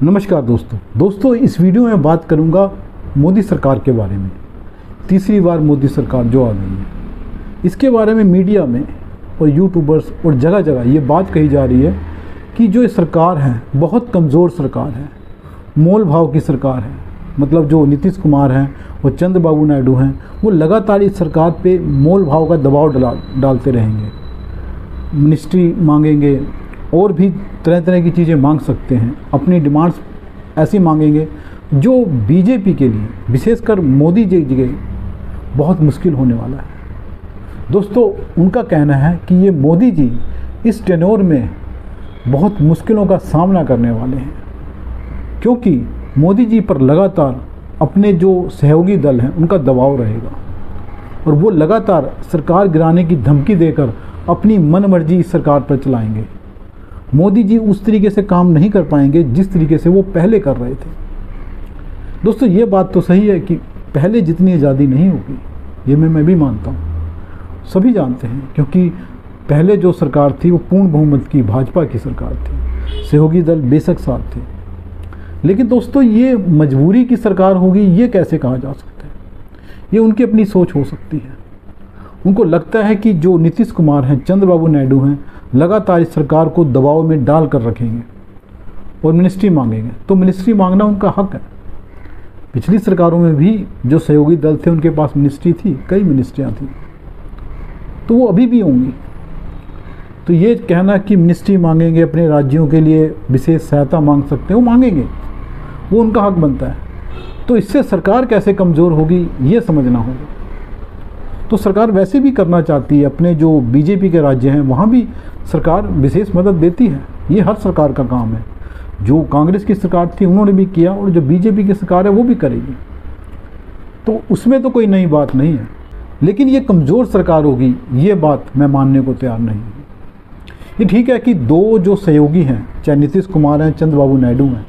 नमस्कार दोस्तों इस वीडियो में बात करूंगा मोदी सरकार के बारे में। तीसरी बार मोदी सरकार जो आ गई है, इसके बारे में मीडिया में और यूट्यूबर्स और जगह जगह ये बात कही जा रही है कि जो ये सरकार है बहुत कमज़ोर सरकार है, मोल भाव की सरकार है। मतलब जो नीतीश कुमार हैं और चंद्रबाबू नायडू हैं, वो लगातार इस सरकार पे मोल भाव का दबाव डालते रहेंगे, मिनिस्ट्री मांगेंगे और भी तरह तरह की चीज़ें मांग सकते हैं। अपनी डिमांड्स ऐसी मांगेंगे जो बीजेपी के लिए, विशेषकर मोदी जी के बहुत मुश्किल होने वाला है। दोस्तों, उनका कहना है कि ये मोदी जी इस टेन्योर में बहुत मुश्किलों का सामना करने वाले हैं, क्योंकि मोदी जी पर लगातार अपने जो सहयोगी दल हैं उनका दबाव रहेगा और वो लगातार सरकार गिराने की धमकी देकर अपनी मनमर्जी इस सरकार पर चलाएंगे। मोदी जी उस तरीके से काम नहीं कर पाएंगे जिस तरीके से वो पहले कर रहे थे। दोस्तों, ये बात तो सही है कि पहले जितनी आज़ादी नहीं होगी, ये मैं भी मानता हूँ, सभी जानते हैं, क्योंकि पहले जो सरकार थी वो पूर्ण बहुमत की भाजपा की सरकार थी, सहयोगी दल बेशक साथ थे। लेकिन दोस्तों, ये मजबूरी की सरकार होगी ये कैसे कहा जा सकता है? ये उनकी अपनी सोच हो सकती है। उनको लगता है कि जो नीतीश कुमार हैं, चंद्रबाबू नायडू हैं, लगातार इस सरकार को दबाव में डाल कर रखेंगे और मिनिस्ट्री मांगेंगे, तो मिनिस्ट्री मांगना उनका हक है। पिछली सरकारों में भी जो सहयोगी दल थे उनके पास मिनिस्ट्री थी, कई मिनिस्ट्रियां थी, तो वो अभी भी होंगी। तो ये कहना कि मिनिस्ट्री मांगेंगे, अपने राज्यों के लिए विशेष सहायता मांग सकते हैं, वो मांगेंगे, वो उनका हक बनता है। तो इससे सरकार कैसे कमज़ोर होगी ये समझना होगा। तो सरकार वैसे भी करना चाहती है, अपने जो बीजेपी के राज्य हैं वहाँ भी सरकार विशेष मदद देती है, ये हर सरकार का काम है। जो कांग्रेस की सरकार थी उन्होंने भी किया और जो बीजेपी की सरकार है वो भी करेगी, तो उसमें तो कोई नई बात नहीं है। लेकिन ये कमज़ोर सरकार होगी ये बात मैं मानने को तैयार नहीं हूँ। ये ठीक है कि दो जो सहयोगी हैं, चाहे नीतीश कुमार हैं, चंद्रबाबू नायडू हैं,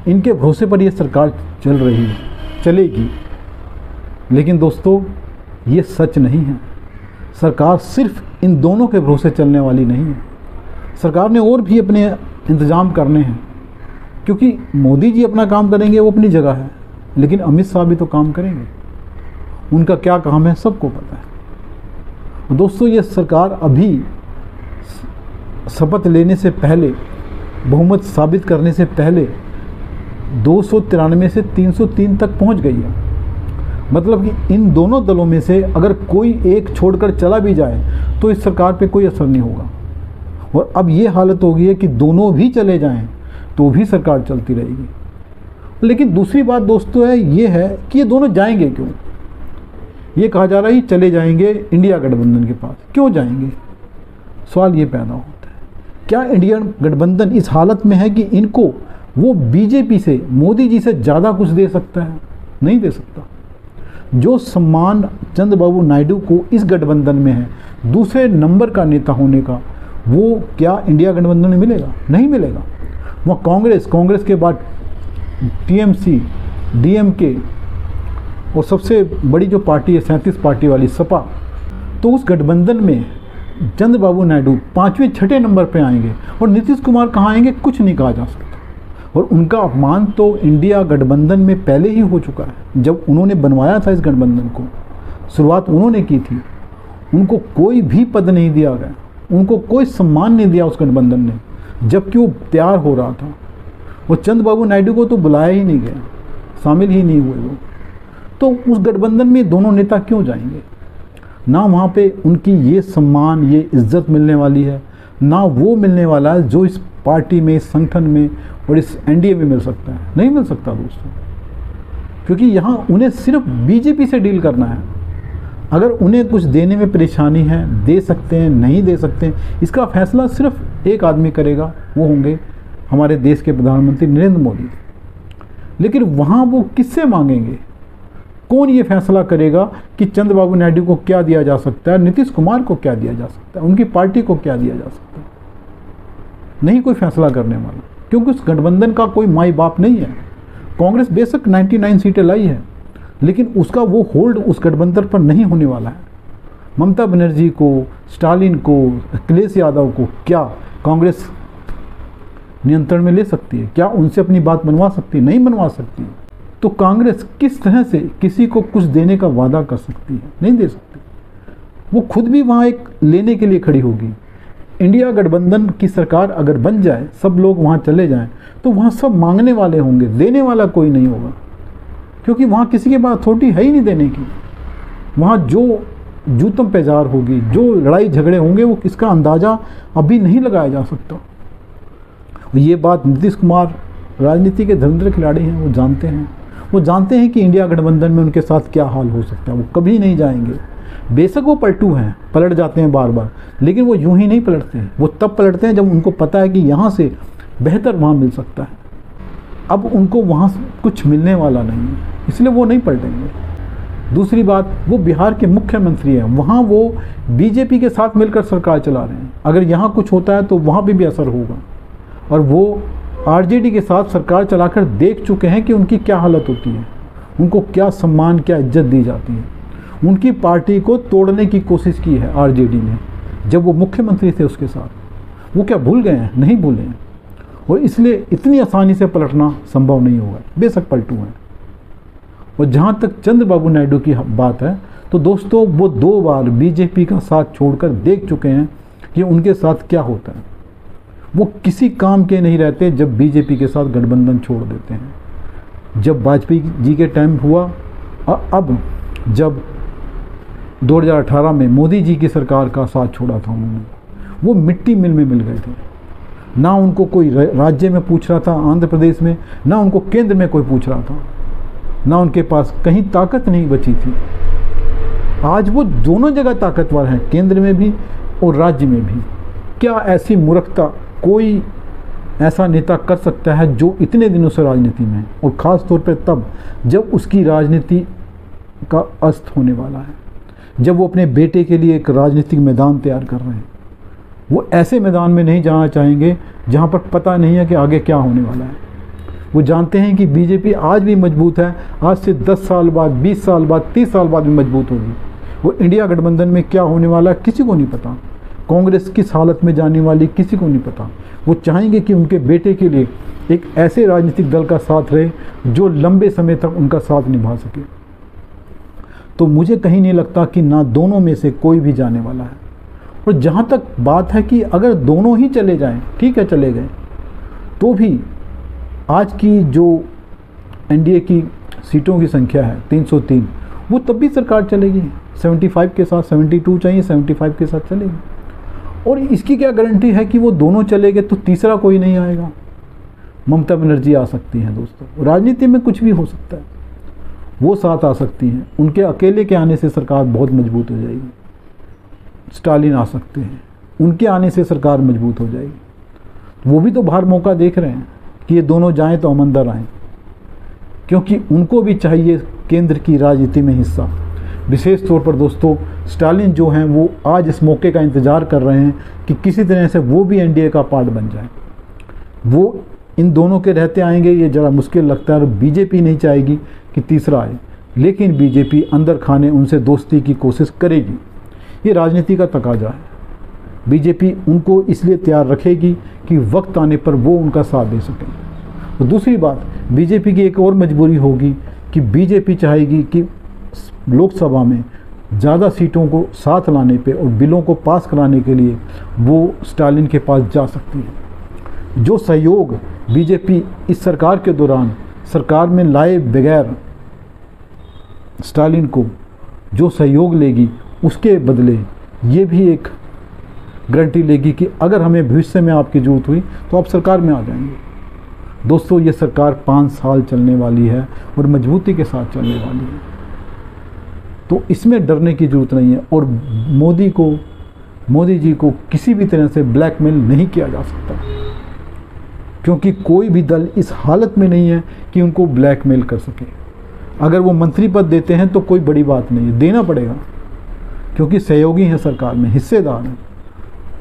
इनके भरोसे पर ये सरकार चल रही है, चलेगी। लेकिन दोस्तों, ये सच नहीं है। सरकार सिर्फ इन दोनों के भरोसे चलने वाली नहीं है। सरकार ने और भी अपने इंतज़ाम करने हैं, क्योंकि मोदी जी अपना काम करेंगे वो अपनी जगह है, लेकिन अमित शाह भी तो काम करेंगे। उनका क्या काम है सबको पता है। दोस्तों, ये सरकार अभी शपथ लेने से पहले, बहुमत साबित करने से पहले 293 से 303 तक पहुंच गई है। मतलब कि इन दोनों दलों में से अगर कोई एक छोड़कर चला भी जाए तो इस सरकार पे कोई असर नहीं होगा। और अब ये हालत हो गई है कि दोनों भी चले जाएं तो भी सरकार चलती रहेगी। लेकिन दूसरी बात दोस्तों है ये है कि ये दोनों जाएंगे क्यों? ये कहा जा रहा है चले जाएंगे इंडिया गठबंधन के पास। क्यों जाएंगे? सवाल ये पैदा होता है, क्या इंडिया गठबंधन इस हालत में है कि इनको वो बीजेपी से, मोदी जी से ज़्यादा कुछ दे सकता है? नहीं दे सकता। जो सम्मान चंद्रबाबू नायडू को इस गठबंधन में है, दूसरे नंबर का नेता होने का, वो क्या इंडिया गठबंधन में मिलेगा? नहीं मिलेगा। वहाँ कांग्रेस के बाद टीएमसी, डीएमके और सबसे बड़ी जो पार्टी है 37 पार्टी वाली सपा, तो उस गठबंधन में चंद्रबाबू नायडू 5वें 6ठे नंबर पे आएंगे और नीतीश कुमार कहाँ आएंगे कुछ नहीं कहा जा सकता। और उनका अपमान तो इंडिया गठबंधन में पहले ही हो चुका है। जब उन्होंने बनवाया था इस गठबंधन को, शुरुआत उन्होंने की थी, उनको कोई भी पद नहीं दिया गया, उनको कोई सम्मान नहीं दिया उस गठबंधन ने, जबकि वो तैयार हो रहा था। और चंद्रबाबू नायडू को तो बुलाया ही नहीं गया, शामिल ही नहीं हुए वो। तो उस गठबंधन में दोनों नेता क्यों जाएंगे? ना वहाँ पे उनकी ये सम्मान, ये इज्जत मिलने वाली है, ना वो मिलने वाला है जो इस पार्टी में, इस संगठन में और इस एनडीए में मिल सकता है। नहीं मिल सकता दोस्तों, क्योंकि यहाँ उन्हें सिर्फ बीजेपी से डील करना है। अगर उन्हें कुछ देने में परेशानी है, दे सकते हैं, नहीं दे सकते हैं, इसका फैसला सिर्फ एक आदमी करेगा, वो होंगे हमारे देश के प्रधानमंत्री नरेंद्र मोदी। लेकिन वहाँ वो किससे मांगेंगे? कौन ये फैसला करेगा कि चंद्रबाबू नायडू को क्या दिया जा सकता है, नीतीश कुमार को क्या दिया जा सकता है, उनकी पार्टी को क्या दिया जा सकता है? नहीं कोई फैसला करने वाला, क्योंकि उस गठबंधन का कोई माई बाप नहीं है। कांग्रेस बेशक 99 सीटें लाई है, लेकिन उसका वो होल्ड उस गठबंधन पर नहीं होने वाला है। ममता बनर्जी को, स्टालिन को, अखिलेश यादव को क्या कांग्रेस नियंत्रण में ले सकती है? क्या उनसे अपनी बात मनवा सकती है? नहीं मनवा सकती। तो कांग्रेस किस तरह से किसी को कुछ देने का वादा कर सकती है? नहीं दे सकती। वो खुद भी वहाँ एक लेने के लिए खड़ी होगी। इंडिया गठबंधन की सरकार अगर बन जाए, सब लोग वहाँ चले जाएं, तो वहाँ सब मांगने वाले होंगे, देने वाला कोई नहीं होगा, क्योंकि वहाँ किसी के पास अथॉरिटी है ही नहीं देने की। वहाँ जो जूतम पेजार होगी, जो लड़ाई झगड़े होंगे, वो इसका अंदाज़ा अभी नहीं लगाया जा सकता। ये बात नीतीश कुमार राजनीति के धुरंधर खिलाड़ी हैं, वो जानते हैं। वो जानते हैं कि इंडिया गठबंधन में उनके साथ क्या हाल हो सकता है। वो कभी नहीं जाएंगे। बेशक वो पलटू हैं, पलट जाते हैं बार बार, लेकिन वो यूं ही नहीं पलटते हैं। वो तब पलटते हैं जब उनको पता है कि यहाँ से बेहतर वहाँ मिल सकता है। अब उनको वहाँ कुछ मिलने वाला नहीं है, इसलिए वो नहीं पलटेंगे। दूसरी बात, वो बिहार के मुख्यमंत्री हैं, वहाँ वो बीजेपी के साथ मिलकर सरकार चला रहे हैं। अगर यहाँ कुछ होता है तो वहाँ पे भी असर होगा। और वो आरजेडी के साथ सरकार चलाकर देख चुके हैं कि उनकी क्या हालत होती है, उनको क्या सम्मान, क्या इज्जत दी जाती है। उनकी पार्टी को तोड़ने की कोशिश की है आरजेडी ने, जब वो मुख्यमंत्री थे उसके साथ। वो क्या भूल गए हैं? नहीं भूले हैं। और इसलिए इतनी आसानी से पलटना संभव नहीं होगा, बेशक पलटू हैं। और जहाँ तक चंद्रबाबू नायडू की बात है, तो दोस्तों वो 2 बार बीजेपी का साथ छोड़कर देख चुके हैं कि उनके साथ क्या होता है। वो किसी काम के नहीं रहते जब बीजेपी के साथ गठबंधन छोड़ देते हैं। जब वाजपेयी जी के टाइम हुआ, अब जब 2018 में मोदी जी की सरकार का साथ छोड़ा था उन्होंने, वो मिट्टी मिल में मिल गए थे। ना उनको कोई राज्य में पूछ रहा था, आंध्र प्रदेश में, ना उनको केंद्र में कोई पूछ रहा था, ना उनके पास कहीं ताकत नहीं बची थी। आज वो दोनों जगह ताकतवर हैं, केंद्र में भी और राज्य में भी। क्या ऐसी मूर्खता कोई ऐसा नेता कर सकता है जो इतने दिनों से राजनीति में है, और ख़ास तौर पर तब जब उसकी राजनीति का अस्त होने वाला है, जब वो अपने बेटे के लिए एक राजनीतिक मैदान तैयार कर रहे हैं। वो ऐसे मैदान में नहीं जाना चाहेंगे जहाँ पर पता नहीं है कि आगे क्या होने वाला है। वो जानते हैं कि बीजेपी आज भी मजबूत है, आज से 10 साल बाद, 20 साल बाद, 30 साल बाद भी मजबूत होगी। वो इंडिया गठबंधन में क्या होने वाला है किसी को नहीं पता। कांग्रेस किस हालत में जाने वाली किसी को नहीं पता। वो चाहेंगे कि उनके बेटे के लिए एक ऐसे राजनीतिक दल का साथ रहे जो लंबे समय तक उनका साथ निभा सके। तो मुझे कहीं नहीं लगता कि ना दोनों में से कोई भी जाने वाला है। और जहाँ तक बात है कि अगर दोनों ही चले जाएं, ठीक है चले गए, तो भी आज की जो एनडीए की सीटों की संख्या है 303, वो तब भी सरकार चलेगी 75 के साथ। 72 चाहिए, 75 के साथ चलेगी। और इसकी क्या गारंटी है कि वो दोनों चले गए तो तीसरा कोई नहीं आएगा? ममता बनर्जी आ सकती हैं दोस्तों, राजनीति में कुछ भी हो सकता है। वो साथ आ सकती हैं, उनके अकेले के आने से सरकार बहुत मजबूत हो जाएगी। स्टालिन आ सकते हैं, उनके आने से सरकार मजबूत हो जाएगी। वो भी तो बाहर मौका देख रहे हैं कि ये दोनों जाएं तो हम अंदर आएँ, क्योंकि उनको भी चाहिए केंद्र की राजनीति में हिस्सा। विशेष तौर पर दोस्तों स्टालिन जो हैं वो आज इस मौके का इंतज़ार कर रहे हैं कि किसी तरह से वो भी एनडीए का पार्ट बन जाए। वो इन दोनों के रहते आएंगे ये ज़रा मुश्किल लगता है, और बीजेपी नहीं चाहेगी कि तीसरा आए, लेकिन बीजेपी अंदर खाने उनसे दोस्ती की कोशिश करेगी। ये राजनीति का तकाजा है। बीजेपी उनको इसलिए तैयार रखेगी कि वक्त आने पर वो उनका साथ दे सकें। और दूसरी बात, बीजेपी की एक और मजबूरी होगी कि बीजेपी चाहेगी कि लोकसभा में ज़्यादा सीटों को साथ लाने पे और बिलों को पास कराने के लिए वो स्टालिन के पास जा सकती है। जो सहयोग बीजेपी इस सरकार के दौरान सरकार में लाए बगैर स्टालिन को जो सहयोग लेगी, उसके बदले ये भी एक गारंटी लेगी कि अगर हमें भविष्य में आपकी ज़रूरत हुई तो आप सरकार में आ जाएंगे। दोस्तों ये सरकार 5 साल चलने वाली है और मजबूती के साथ चलने वाली है, तो इसमें डरने की ज़रूरत नहीं है। और मोदी जी को किसी भी तरह से ब्लैकमेल नहीं किया जा सकता, क्योंकि कोई भी दल इस हालत में नहीं है कि उनको ब्लैकमेल कर सके। अगर वो मंत्री पद देते हैं तो कोई बड़ी बात नहीं है, देना पड़ेगा, क्योंकि सहयोगी हैं सरकार में, हिस्सेदार हैं।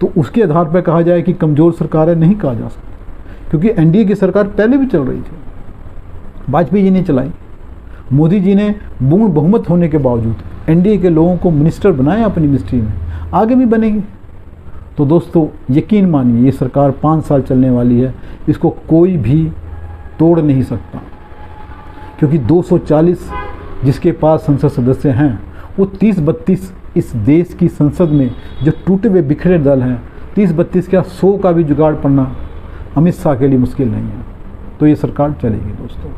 तो उसके आधार पर कहा जाए कि कमज़ोर सरकार है, नहीं कहा जा सकता, क्योंकि एनडीए की सरकार पहले भी चल रही थी, वाजपेयी जी ने चलाई। मोदी जी ने पूर्ण बहुमत होने के बावजूद एनडीए के लोगों को मिनिस्टर बनाया अपनी मिनिस्ट्री में, आगे भी बनेंगे। तो दोस्तों यकीन मानिए ये सरकार 5 साल चलने वाली है, इसको कोई भी तोड़ नहीं सकता, क्योंकि 240 जिसके पास संसद सदस्य हैं वो 30-32 इस देश की संसद में जो टूटे हुए बिखरे दल हैं, 30-32 क्या 100 का भी जुगाड़ पड़ना अमित शाह के लिए मुश्किल नहीं है। तो ये सरकार चलेगी दोस्तों।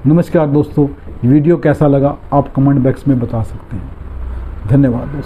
नमस्कार दोस्तों, वीडियो कैसा लगा आप कमेंट बॉक्स में बता सकते हैं। धन्यवाद दोस्तों।